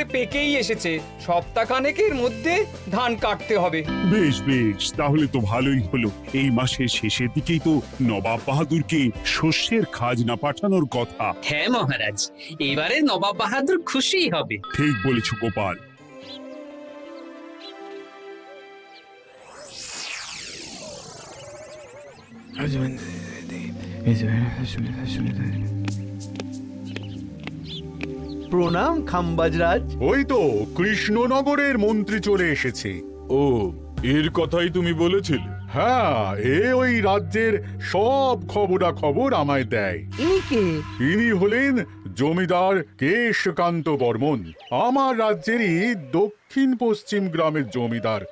একেবারে পেকেই এসেছে, সপ্তাহখানেকের মধ্যে ধান কাটতে হবে। বেশ বেশ, তাহলে তো ভালোই হলো। এই মাসের শেষের দিকেই তো নবাব বাহাদুরকে শস্যের খাজনা পাঠানোর কথা। হ্যাঁ মহারাজ, এবারে নবাব বাহাদুর খুশি হবে। ঠিক বলেছ গোপাল। প্রণাম খাম্বাজরাজ। ওই তো কৃষ্ণনগরের মন্ত্রী চলে এসেছে। ও, এর কথাই তুমি বলেছিলে? হ্যাঁ, ওই রাজ্যের সব খবরাখবর আমায় দেয়। ইনি কে? ইনি হলেন জমিদার কেশকান্ত বর্মন, আমার রাজ্যেরই দক্ষিণ পশ্চিম গ্রামের জমিদার,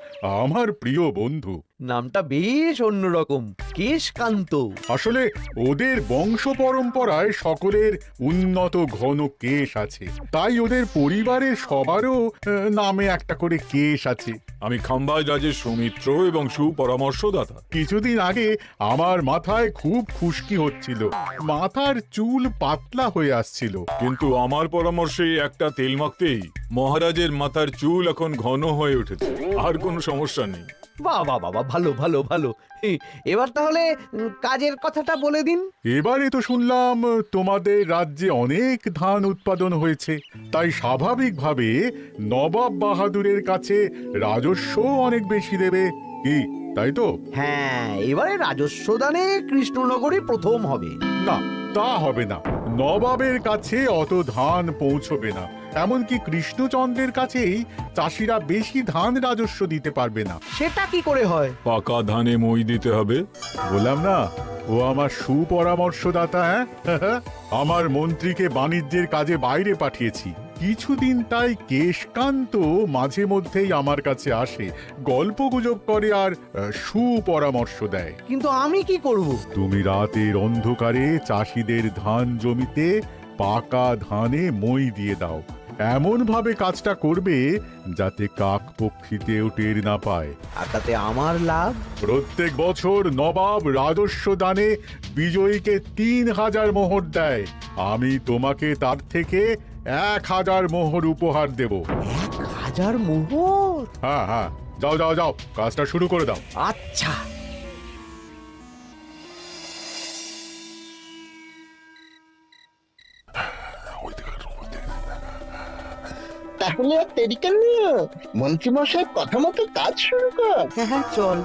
আমার প্রিয় বন্ধু। নামটা বেশ অন্যরকম, কেশকান্ত। আসলে ওদের বংশ পরম্পরায় সকলের উন্নত ঘন কেশ আছে, তাই ওদের পরিবারের সবারও নামে একটা করে কেশ আছে। আমি খাম্বাজ রাজের সৌমিত্র এবং সুপরামর্শদাতা। কিছুদিন আগে আমার মাথায় খুব খুশকি হচ্ছিল, মাথার চুল পাতলা হয়ে আসছিল। কিন্তু আমার পরামর্শে একটা তেল মাখতেই মহারাজের মাথার চুল এখন ঘন হয়ে উঠেছে, আর কোনো সমস্যা নেই। বাহ বাহ বাহ, ভালো ভালো ভালো। এবার তাহলে কাজের কথাটা বলে দিন। এবারে তো শুনলাম তোমাদের রাজ্যে অনেক ধান উৎপাদন হয়েছে, তাই স্বাভাবিকভাবে নবাব বাহাদুরের কাছে রাজস্ব অনেক বেশি দেবে, কি তাই তো? হ্যাঁ, এবারে রাজস্ব দানে কৃষ্ণনগরই প্রথম হবে। না, তা হবে না। নবাবের কাছে অত ধান পৌঁছবে না, এমনকি কৃষ্ণচন্দ্রের কাছেই চাষিরা বেশি ধান রাজস্ব দিতে পারবে না। সেটা কি করে হয়? পাকা ধানে মই দিতে হবে। বললাম না, ও আমার সুপরামর্শদাতা। হ্যাঁ, আমার মন্ত্রীকে বাণিজ্যের কাজে বাইরে পাঠিয়েছি কিছুদিন, তাই কেশকান্ত মাঝে মধ্যেই আমার কাছে আসে, গল্প গুজব করে আর সুপরামর্শ দেয়। কিন্তু আমি কি করব? তুমি রাতের অন্ধকারে চাষিদের ধান জমিতে পাকা ধানে মই দিয়ে দাও, এমন ভাবে কাজটা করবে যাতে কাকপক্ষীতেও টের না পায়। আর তাতে আমার লাভ? প্রত্যেক বছর নবাব রাজস্ব দানে বিজয়ীকে 3000 মোহর দেয়, আমি তোমাকে তার থেকে 1000 মোহর উপহার দেব। 1000 মোহর? হ্যাঁ হ্যাঁ, যাও যাও যাও, কাজটা শুরু করে দাও। আচ্ছা। তাহলে আর দেরি কেন, মন্ত্রী মশাই কথা মতো কাজ শুরু কর। হ্যাঁ চল।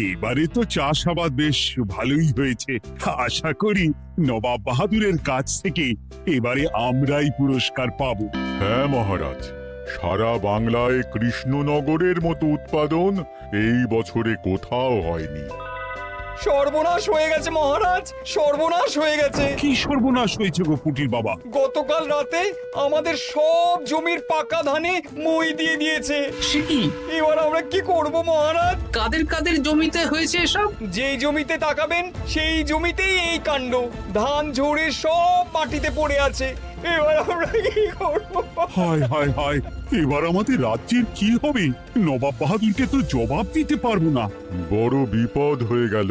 এবারে তো চাষাবাদ বেশ ভালোই হয়েছে। আশা করি নবাব বাহাদুরের কাছ থেকে এবারে আমরাই পুরস্কার পাবো। হ্যাঁ মহারাজ, সারা বাংলায় কৃষ্ণনগরের মতো উৎপাদন এই বছরে কোথাও হয়নি। সর্বনাশ হয়ে গেছে মহারাজ, সর্বনাশ হয়ে গেছে। কি সর্বনাশ হয়েছে গো পুটির বাবা? গতকাল রাতে আমাদের সব জমির পাকা ধানে মই দিয়ে দিয়েছে। সে কি? এবার আমরা কি করব মহারাজ? কাদের কাদের জমিতে হয়েছে এসব? যেই জমিতে তাকাবেন সেই জমিতেই এই কাণ্ড, ধান ঝরে সব মাটিতে পড়ে আছে। এবার আমরা কি করব? হায় হায় হায়, এবার আমাদের রাজ্যের কি হবে? নবাব বাহাদুরকে তো জবাব দিতে পারবো না। বড় বিপদ হয়ে গেল,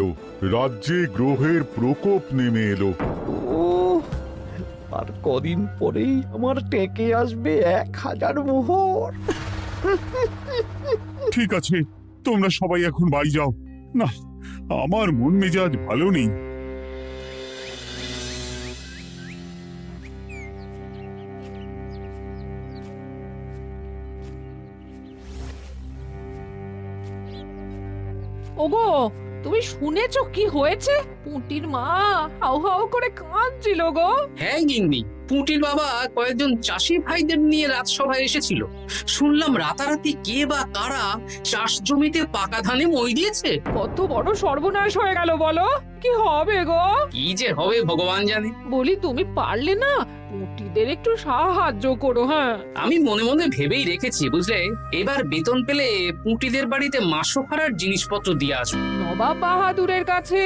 রাজ্যে গ্রহের প্রকোপ নেমে এলো। ও, আর কদিন পরেই আমার টেকে আসবে 1000 মোহর। ঠিক আছে, তোমরা সবাই এখন বাড়ি যাও। না, আমার মন মেজাজ ভালো নেই। ওগো, তুমি শুনেছো কি হয়েছে? পুঁটির মা হাউ হাউ করে কাঁদছিল গো। হ্যাঁ গিন্নি, পুঁটির বাবা কয়েকজন চাষি ভাইদের নিয়ে রাজসভায় এসেছিল। শুনলাম রাতারাতি কে বা কারা চাষ জমিতে পাকা ধানে মই দিয়েছে। কত বড় সর্বনাশ হয়ে গেল বলো, কি হবে গো? কি যে হবে ভগবান জানে। বলি তুমি পারলে না পুঁটিদের একটু সাহায্য করো। হ্যাঁ, আমি মনে মনে ভেবেই রেখেছি বুঝলে, এবার বেতন পেলে পুঁটিদের বাড়িতে মাসো ভাড়ার জিনিসপত্র দিয়ে আসবো। নবাব বাহাদুরের কাছে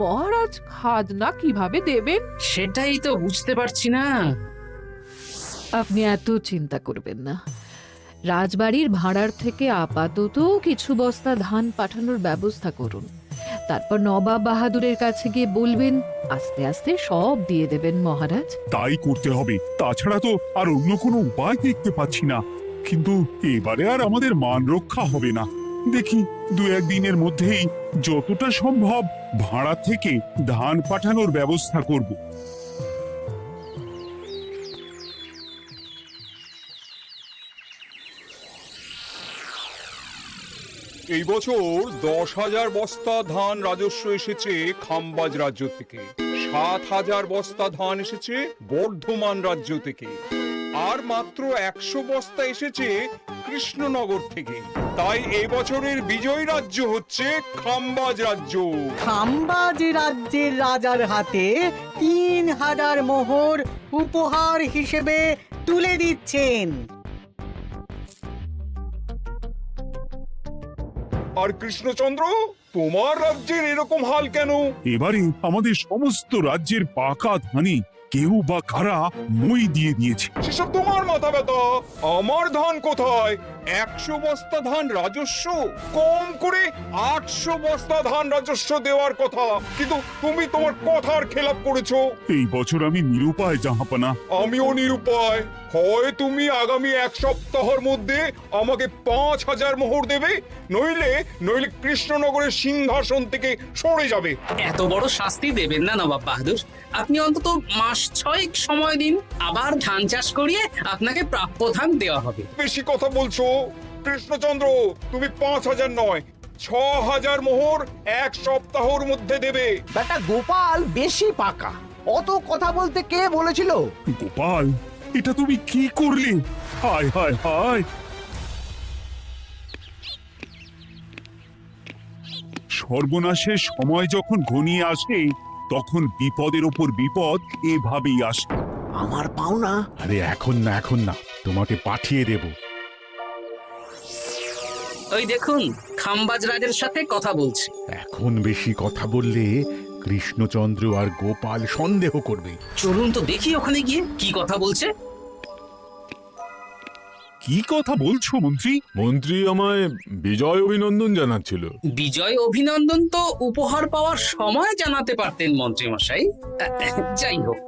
মহারাজ খাজনা কিভাবে দেবেন? সেটাই তো বুঝতে পারছি না। আপনি এত চিন্তা করবেন না। রাজবাড়ির ভাড়ার থেকে আপাতত কিছু বস্তা ধান পাঠানোর ব্যবস্থা করুন। তারপর নবাব বাহাদুরের কাছে গিয়ে বলবেন, আস্তে আস্তে সব দিয়ে দেবেন মহারাজ। তাই করতে হবে, তাছাড়া তো আর অন্য কোনো উপায় দেখতে পাচ্ছি না। কিন্তু এবারে আর আমাদের মান রক্ষা হবে না। দেখি 2-1 দিনের মধ্যেই যতটা সম্ভব ভাড়া থেকে ধান পাঠানোর ব্যবস্থা করব। এই বছর 10,000 বস্তা ধান রাজস্ব এসেছে খাম্বাজ রাজ্য থেকে, 7,000 বস্তা ধান এসেছে বর্ধমান রাজ্য থেকে, আর মাত্র 100 বস্তা এসেছে কৃষ্ণনগর থেকে। তাই এই বছরের বিজয়ী রাজ্য হচ্ছে খাম্বাজ রাজ্য। খাম্বাজ রাজ্যের রাজার হাতে 3,000 মোহর উপহার হিসেবে তুলে দিচ্ছেন। আর কৃষ্ণচন্দ্র, তোমার রাজ্যের এরকম হাল কেন? এবারে আমাদের সমস্ত রাজ্যের পাকা ধানে কেউ বা কারা মই দিয়ে দিয়েছে। সেসব তোমার মাথা ব্যথা, আমার ধান কোথায়? 100 বস্তা ধান রাজস্ব, কম করে 800 বস্তা ধান রাজস্ব দেওয়ার কথা, কিন্তু তুমি তোমার কথার খেলাপ করেছো। এই বছর আমি নিরুপায় জাহাপানা। আমিও নিরুপায়। হয় তুমি আগামী 1 সপ্তাহের মধ্যে আমাকে 5,000 মোহর দেবে, নইলে কৃষ্ণনগরের সিংহাসন থেকে সরে যাবে। এত বড় শাস্তি দেবেন না নবাব বাহাদুর, আপনি অন্তত মাস 6 সময় দিন, আবার ধান চাষ করিয়ে আপনাকে প্রাপ্য ধান দেওয়া হবে। বেশি কথা বলছো কৃষ্ণচন্দ্র, তুমি 5,000 নয় 6,000 মোহর 1 সপ্তাহের মধ্যে দেবে। বেটা গোপাল বেশি পাকা, অত কথা বলতে কে বলেছিল? গোপাল, এটা তুমি কি করলে? হায় হায় হায়! সর্বনাশের সময় যখন ঘনিয়ে আসে, তখন বিপদের ওপর বিপদ এভাবেই আসে। আমার পাওনা। আরে এখন না, তোমাকে পাঠিয়ে দেব। ওই দেখুন, খাম্বাজ রাজের সাথে কথা বলছে। এখন বেশি কথা বললে কৃষ্ণচন্দ্র আর গোপাল সন্দেহ করবে। চলুন তো দেখি ওখানে গিয়ে কি কথা বলছে। কি কথা বলছো মন্ত্রী? মন্ত্রী আমায় বিজয় অভিনন্দন জানাচ্ছিল। বিজয় অভিনন্দন তো উপহার পাওয়ার সময় জানাতে পারতেন মন্ত্রী মশাই। যাই হোক,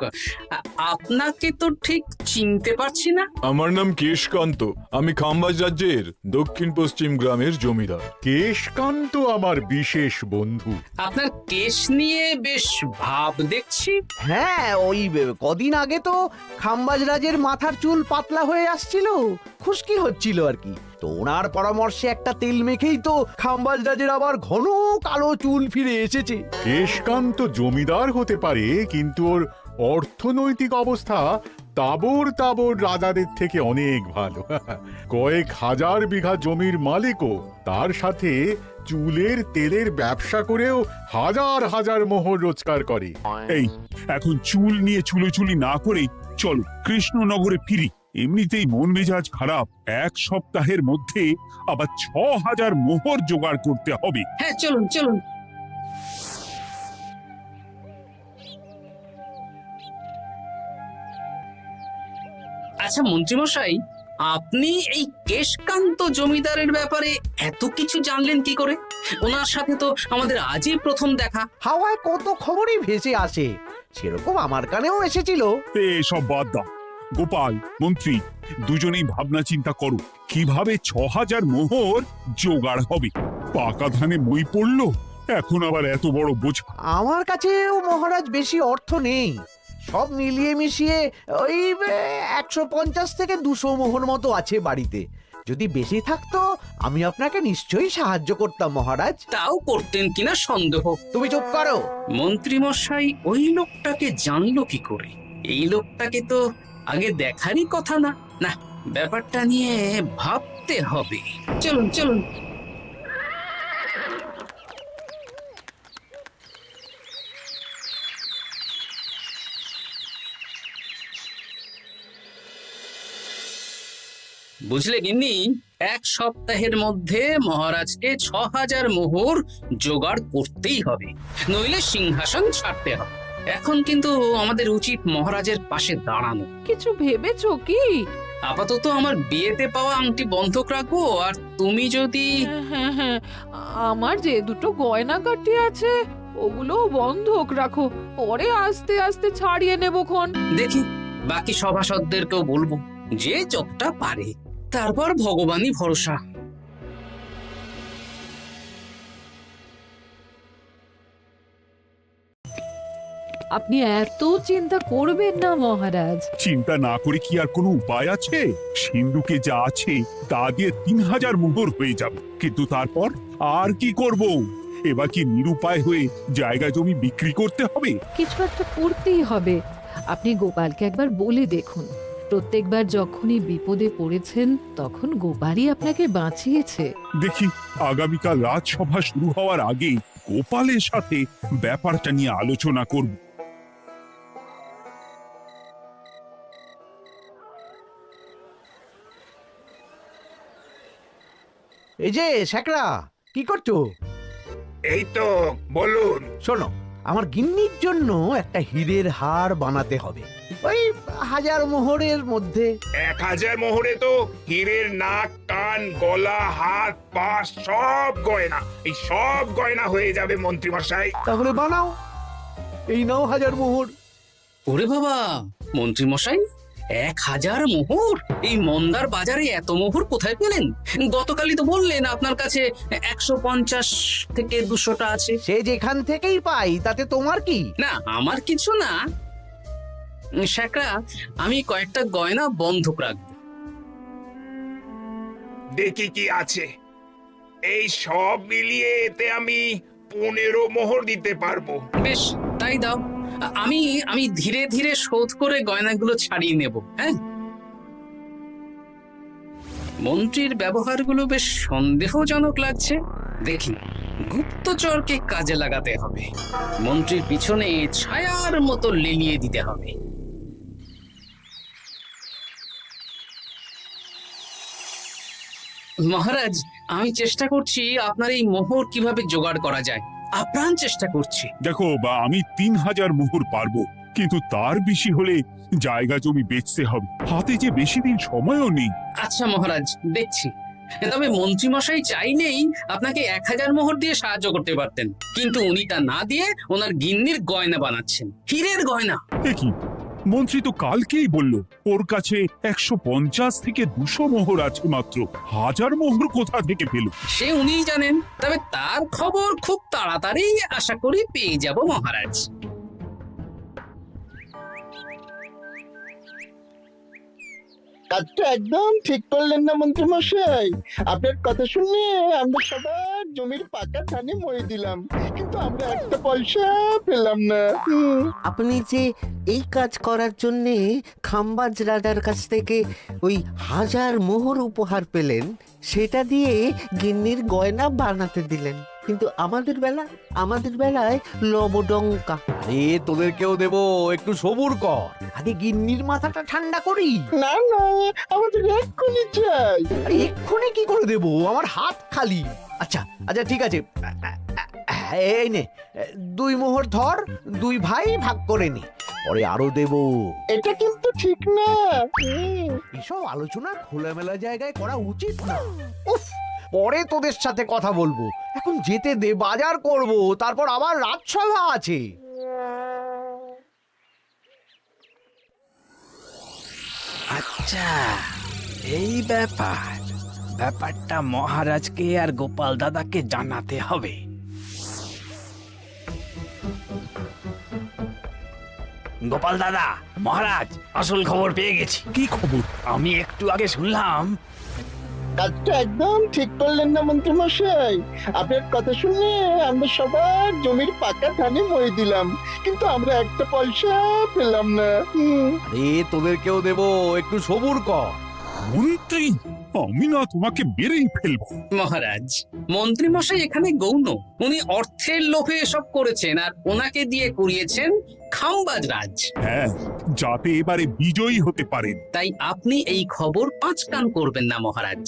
আপনাকে তো ঠিক চিনতে পারছি না। আমার নাম কেশকান্ত, আমি খাম্বাজ রাজ্যের দক্ষিণ পশ্চিম গ্রামের জমিদার। কেশকান্ত আমার বিশেষ বন্ধু। আপনার কেশ নিয়ে বেশ ভাব দেখছি। হ্যাঁ, ওই কদিন আগে তো খাম্বাজ রাজের মাথার চুল পাতলা হয়ে আসছিল, খুশকি হচ্ছিল আর কি। তো ওনার পরামর্শে একটা তেল মেখেই তো খাম্বাজ রাজের আবার ঘন কালো চুল ফিরে এসেছে। কেশকান্ত জমিদার হতে পারে, কিন্তু ওর অর্থনৈতিক অবস্থা তাবর রাজাদের থেকে অনেক ভালো। কয়েক হাজার বিঘা জমির মালিকও, তার সাথে চুলের তেলের ব্যবসা করেও হাজার হাজার মোহর রোজগার করে। এই, এখন চুল নিয়ে চুলোচুলি না করে চলো কৃষ্ণনগরে ফিরি। এমনিতেই মন মেজাজ খারাপ, 1 সপ্তাহের মধ্যে আবার 6,000 মোহর জোগাড় করতে হবে। হ্যাঁ, চলুন চলুন। আচ্ছা মন্ত্রীমশাই, আপনি এই কেশকান্ত জমিদারের ব্যাপারে এত কিছু জানলেন কি করে? ওনার সাথে তো আমাদের আজই প্রথম দেখা। হাওয়ায় কত খবরই ভেসে আসে, সেরকম আমার কানেও এসেছিল। সব বাদ দাও। গোপাল, মন্ত্রী, দুজনেই ভাবনা চিন্তা করো কিভাবে 6,000 মোহর জোগাড় হবে। পাকা ধানে মই পড়লো, এখন আবার এত বড় বোঝা। আমার কাছেও মহারাজ বেশি অর্থ নেই, সব মিলিয়ে মিশিয়ে ওই 150 থেকে 200 মোহর মতো আছে বাড়িতে। যদি বেশি থাকতো আমি আপনাকে নিশ্চয়ই সাহায্য করতাম মহারাজ। তাও করতেন কিনা সন্দেহ। তুমি চুপ করো। মন্ত্রীমশাই ওই লোকটাকে জানলো কি করে? এই লোকটাকে তো আগে দেখারই কথা না। না, ব্যাপারটা নিয়ে ভাবতে হবে। চলুন চলুন। বুঝলে গিন্নি, 1 সপ্তাহের মধ্যে মহারাজকে 6000 মোহর জোগাড় করতেই হবে, নইলে সিংহাসন ছাড়তে হবে। এখন কিন্তু আমাদের উচিত মহারাজের পাশে দাঁড়ানো। কিছু ভেবেছো কি? আপাতত আমার বিয়েতে পাওয়া আংটি বন্ধক রাখবো, আর তুমি যদি হ্যাঁ হ্যাঁ, আমার যে দুটো গয়নাগাটি আছে ওগুলো বন্ধক রাখো, পরে আস্তে আস্তে ছাড়িয়ে নেবক্ষণ। দেখি বাকি সভাসদদেরকেও বলবো, যে যতটা পারে, তারপর ভগবানই ভরসা। আপনি এত চিন্তা করবেন না মহারাজ। চিন্তা না করে কি আর কোনো উপায় আছে? সিন্ধুকে যা আছে তা দিয়ে 3000 মোহর হয়ে যাবে, কিন্তু তারপর আর কি করব? এবার কি নিরুপায় হয়ে জায়গা জমি বিক্রি করতে হবে? কিছু একটা করতেই হবে। আপনি গোপালকে একবার বলে দেখুন, প্রত্যেকবার যখনই বিপদে পড়েছেন তখন গোপালই আপনাকে বাঁচিয়েছে। দেখি আগামীকাল রাজসভা শুরু হওয়ার আগে গোপালের সাথে ব্যাপারটা নিয়ে আলোচনা করব। এই যে শ্যাকরা, কি করছো? এই তো, বলুন। শোনো, আমার গিন্নির জন্য একটা হীরের হার বানাতে হবে, ওই 1000 মোহরের মধ্যে। 1000 মোহরে তো হীরের নাক, কান, গলা, হাত, পা সব গয়না, এই সব গয়না হয়ে যাবে মন্ত্রী মশাই। তাহলে বানাও, এই নাও 1000 মোহর। ওরে বাবা, মন্ত্রী মশাই, 1000 মোহর! এই মন্দার বাজারে এত মোহর কোথায় পেলেন? গতকালই তো বললেন আপনার কাছে 150 থেকে 200টা আছে। সে যেখান থেকেই পাই, তাতে তোমার কি? না, আমার কিছু না। শ্যাকরা, আমি কয়েকটা গয়না বন্ধক রাখবো। দেখি কি আছে। এই সব মিলিয়ে এতে আমি 15 মোহর দিতে পারবো। বেশ, তাই দাও। আমি ধীরে ধীরে শোধ করে গয়নাগুলো ছাড়িয়ে নেব। হ্যাঁ, মন্ত্রীর ব্যবহারগুলো বেশ সন্দেহজনক লাগছে। দেখি, গুপ্তচরকে কাজে লাগাতে হবে, মন্ত্রীর পিছনে ছায়ার মতো লেলিয়ে দিতে হবে। মহারাজ, আমি চেষ্টা করছি আপনার এই মোহর কিভাবে জোগাড় করা যায়, আপ্রাণ চেষ্টা করছি। দেখো, বা আমি 3000 মোহর পারবো, কিন্তু তার বেশি হলে জায়গা জমি বেচতে হবে, হাতে যে বেশি দিন সময়ও নেই। আচ্ছা মহারাজ, দেখছি। তবে মন্ত্রী মশাই চাইলেই আপনাকে 1000 মোহর দিয়ে সাহায্য করতে পারতেন, কিন্তু উনি তা না দিয়ে ওনার গিন্নির গয়না বানাচ্ছেন, হীরের গয়না। এ কি, মন্ত্রী তো কালকেই বলল ওর কাছে 150 থেকে 200 মোহর আছে মাত্র। 1000 মোহর কোথা থেকে পেল? সে উনিই জানেন, তবে তার খবর খুব তাড়াতাড়ি আশা করি পেয়ে যাব মহারাজ। কাজটা একদম ঠিক করলেন না মন্ত্রী মশাই? আপনার কথা শুনে আমরা সবার জমির পাকা ধানে মই দিলাম, কিন্তু আমরা একটা পয়সা পেলাম না। আপনি যে এই কাজ করার জন্যে খাম্বাজ রাজার কাছ থেকে ওই 1000 মোহর উপহার পেলেন, সেটা দিয়ে গিন্নির গয়না বানাতে দিলেন, কিন্তু আমাদের বেলায় লবডঙ্কা। আরে তোদেরকেও দেবো, একটু সবুর কর, আগে গিন্নির মাথাটা ঠান্ডা করি। না না, আমাদের এক্ষুনি চাই। আরে এক্ষুনি কি করে দেবো, আমার হাত খালি। আচ্ছা আচ্ছা, ঠিক আছে, এই নে 2 মোহর ধর, 2 ভাই ভাগ করে নে, পরে আরো দেবো। এটা কিন্তু ঠিক না। এসব আলোচনা খোলামেলা জায়গায় করা উচিত না। উফ, পরে তোদের সাথে কথা বলবো, এখন যেতে দে, বাজার করব, তারপর আবার রাজসভা আছে। আচ্ছা, এই ব্যাপারটা মহারাজকে আর গোপাল দাদাকে জানাতে হবে। গোপাল দাদা, মহারাজ আসল খবর পেয়ে গেছি। কি খবর? আমি একটু আগে শুনলাম। কাজটা একদম ঠিক করলেন না মন্ত্রী মশাই? আপনার কথা শুনে আমরা সবার জমির পাকা ধানে মই দিলাম, কিন্তু আমরা একটা পয়সা পেলাম না। আরে তোদেরকেও দেবো, একটু সবুর কর। মন্ত্রী, আমি না তোমাকে মেরেই ফেলবো। মহারাজ, মন্ত্রী মশাই এখানে গৌণ। উনি অর্থের লোভে এসব করেছেন আর ওনাকে দিয়ে করিয়েছেন খামবাজ রাজ। হ্যাঁ, যাতে এবারে বিজয়ী হতে পারেন। তাই আপনি এই খবর 5 কান করবেন না মহারাজ।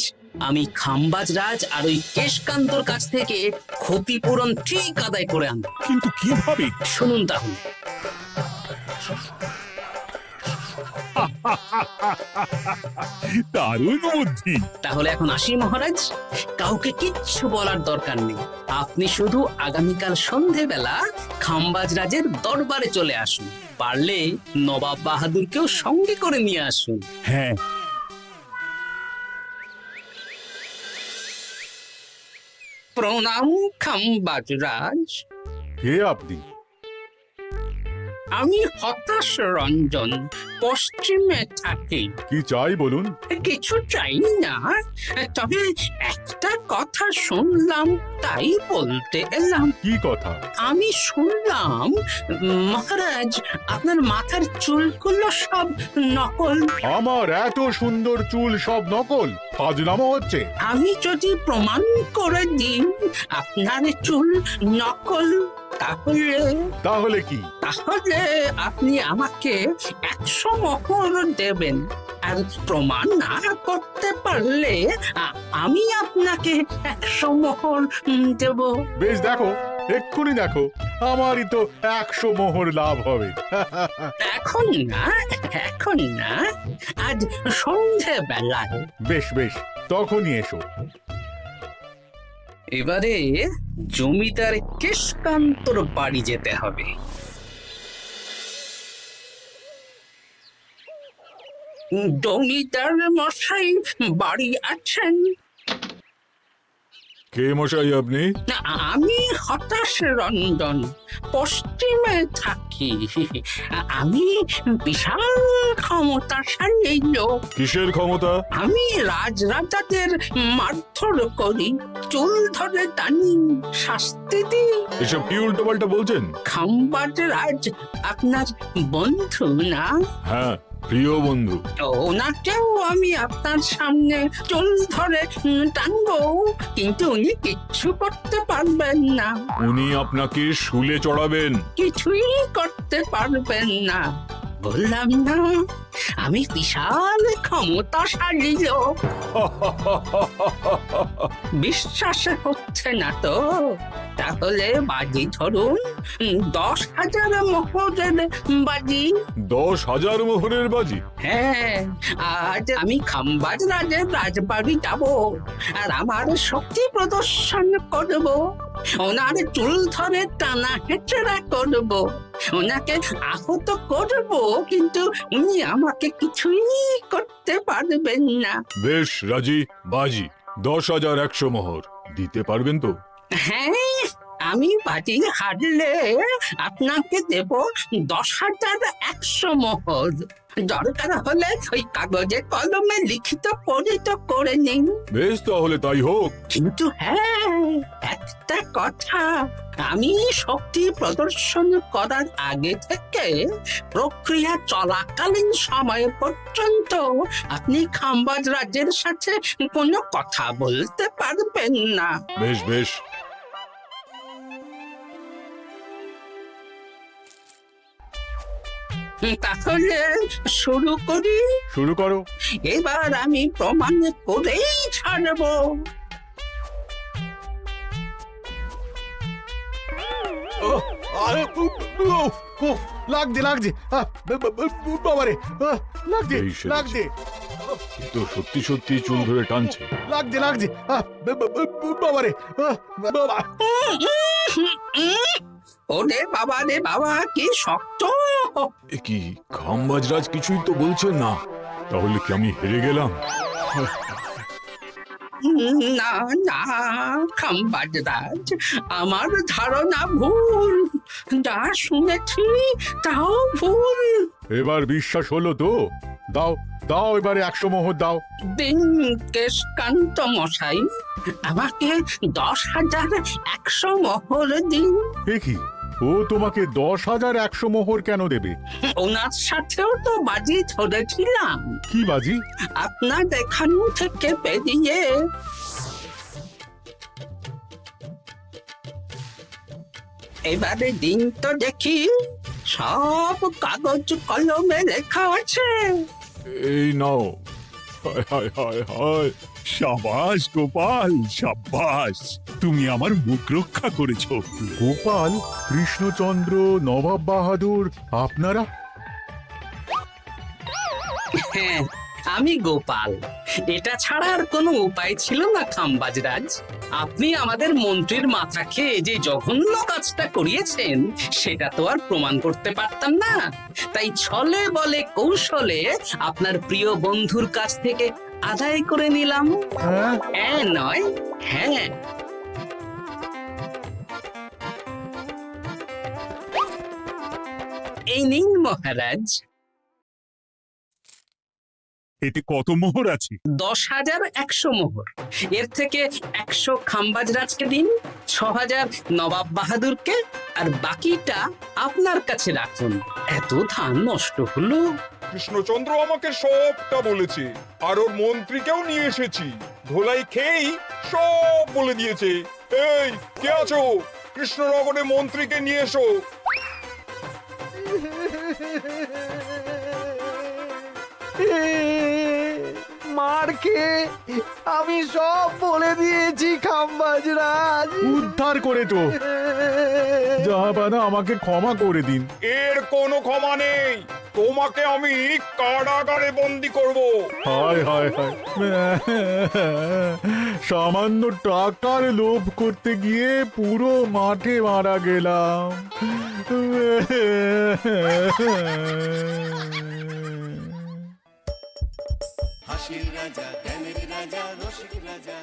আমি খামবাজ রাজ আর ওই কেশকান্তর কাছ থেকে ক্ষতিপূরণ ঠিক আদায় করে আনব। কিন্তু কিভাবে? শুনুন তাহলে। দারুণ বুদ্ধি। তাহলে এখন আসি মহারাজ, কাউকে কিচ্ছু বলার দরকার নেই। আপনি শুধু আগামীকাল সন্ধেবেলা খামবাজ রাজের দরবারে চলে আসুন। পারলে নবাব বাহাদুরকেও সঙ্গে করে নিয়ে আসুন। হ্যাঁ, প্রণাম খামবাজ রাজ। কে আপনি? আমি হতাশ রঞ্জন, পশ্চিমে থাকি। কি চাই বলুন? কিছু চাই না, তবে একটা কথা শুনলাম তাই বলতে এলাম। কি কথা? আমি শুনলাম মহারাজ আপনার মাথার চুলগুলো সব নকল। আমার এত সুন্দর চুল সব নকল? ফাজলামো হচ্ছে। আমি যদি প্রমাণ করে দিই আপনার চুল নকল, তাহলে কি? তাহলে আপনি আমাকে 100 মোহর দেবেন। আর প্রমাণ না করতে পারলে আমি আপনাকে 100 মোহর দেব। বেশ, দেখো, এক্ষুনি দেখো, আমারই তো 100 মোহর লাভ হবে। এখন না, এখন না, আজ সন্ধেবেলায়। বেশ বেশ, তখনই এসো। এবারে জমিদার কেশকান্তর বাড়ি যেতে হবে। জমিদার মশাই বাড়ি আছেন? কে মশাই আপনি? আমি হতাশ রঞ্জন, পশ্চিমে থাকি। আমি বিশাল ক্ষমতাশালী লোক। কিসের ক্ষমতা? আমি রাজরাজাদের মারধর করি, চুল ধরে টানি, শাস্তি দিই। এসব কি উল্টো পাল্টা বলছেন? খামবাজ রাজ আপনার বন্ধু না? হ্যাঁ, প্রিয় বন্ধু। ওনাকেও আমি আপনার সামনে চুল ধরে টানবো, কিন্তু উনি কিচ্ছু করতে পারবেন না। উনি আপনাকে শুলে চড়াবেন। কিছুই করতে পারবেন না। বললাম না, আমি বিশাল ক্ষমতাশালী লোক। বিশ্বাস হচ্ছে না তো? তাহলে বাজি ধরুন, 10,000 মোহরের বাজি। 10,000 মোহরের বাজি? হ্যাঁ, আজ আমি খামবাজ রাজের রাজবাড়ি যাব আর আমার শক্তি প্রদর্শন করব। ওনার চুল ধরে টানা হেঁচড়া করব, ওনাকে আহত করব, কিন্তু উনি আমাকে কিছুই করতে পারবেন না। বেশ, রাজি, বাজি। 10,100 মোহর দিতে পারবেন তো? হ্যাঁ, আমি বাজি হারলে আপনাকে দেব 10,100 মোহর। দরকার হলে ওই কাগজে কলমে লিখিত পরিত করে নিন। বেশ, তাহলে তাই হোক। কিন্তু হ্যাঁ, একটা কথা, আমি শক্তি প্রদর্শন করার আগে থেকে প্রক্রিয়া চলাকালীন সময় পর্যন্ত আপনি খামবাজ রাজ্যের সাথে কোনো কথা বলতে পারবেন না। বেশ বেশ। তাহলে শুরু করি? শুরু করো। এবার আমি প্রমাণ করেই ছাড়বো। লাগছে লাগছে, বাবারে, লাগছে এই সেরেছে। লাগছে, এ তো সত্যি সত্যি চুল ধরে টানছে। লাগছে লাগছে, বাবারে, বাবা। ওরে বাবা রে বাবা, কি শক্ত! এ কি, খামবাজ রাজ কিছুই তো বলছেন না। তাহলে কি আমি হেরে গেলাম? না না খামবাজ রাজ, আমার ধারণা ভুল। যা শুনেছি তাও ভুল। এবার বিশ্বাস হলো তো? দাও দাও, এবারে 100 মোহর দাও। দিন কেশকান্ত মশাই, আমাকে 10,100 মোহর দিন। এ কি, ও তোমাকে 10,100 মোহর কেন দেবে? ওনার সাথেও তো বাজি ধরেছিলাম, কি বাজি? আপনার এখান থেকে বেরিয়ে এবারে দিন তো দেখি, সব কাগজ কলমে লেখা আছে। এই নাও। হায় হায় হায় হায়। সাবাস গোপাল, সাবাস, তুমি আমার মুখ রক্ষা করেছো। গোপাল, কৃষ্ণচন্দ্র, নবাব বাহাদুর, আপনারা? হ্যাঁ, আমি গোপাল। এটা ছাড়া আর কোনো উপায় ছিল না খাম্বাজরাজ। আপনি আমাদের মন্ত্রীর মাথা খেয়ে যে জঘন্য কাজটা করিয়েছেন সেটা তো আর প্রমাণ করতে পারতাম না, তাই ছলে বলে কৌশলে আপনার প্রিয় বন্ধুর কাছ থেকে আদায় করে নিলাম। হ্যাঁ নয়, হ্যাঁ। এই নিন মহারাজ। এতে কত মোহর আছে? 10,100 মোহর। এর থেকে 100 খাম্বাজরাজকে দিন, 6,000 নবাব বাহাদুরকে, আর বাকিটা আপনার কাছে রাখুন। এত ধান নষ্ট হলো। কৃষ্ণচন্দ্র আমাকে সবটা বলেছে, আর ওর মন্ত্রীকেও নিয়ে এসেছি। ধোলাই খেয়েই সব বলে দিয়েছে। এই কে আছো? কৃষ্ণনগরে মন্ত্রীকে নিয়ে এসো। মার খেয়ে আমি সব বলে দিয়েছি খাম্বাজরাজ। উদ্ধার করে তো জাহাপানা, আমাকে ক্ষমা করে দিন। এর কোনো ক্ষমা নেই, তোমাকে আমি কারাগারে বন্দি করব। হায় হায় হায়, সামান্য টাকার লোভ করতে গিয়ে পুরো মাঠে মারা গেলাম। হাসির রাজা, জ্ঞানের রাজা, রসিক রাজা।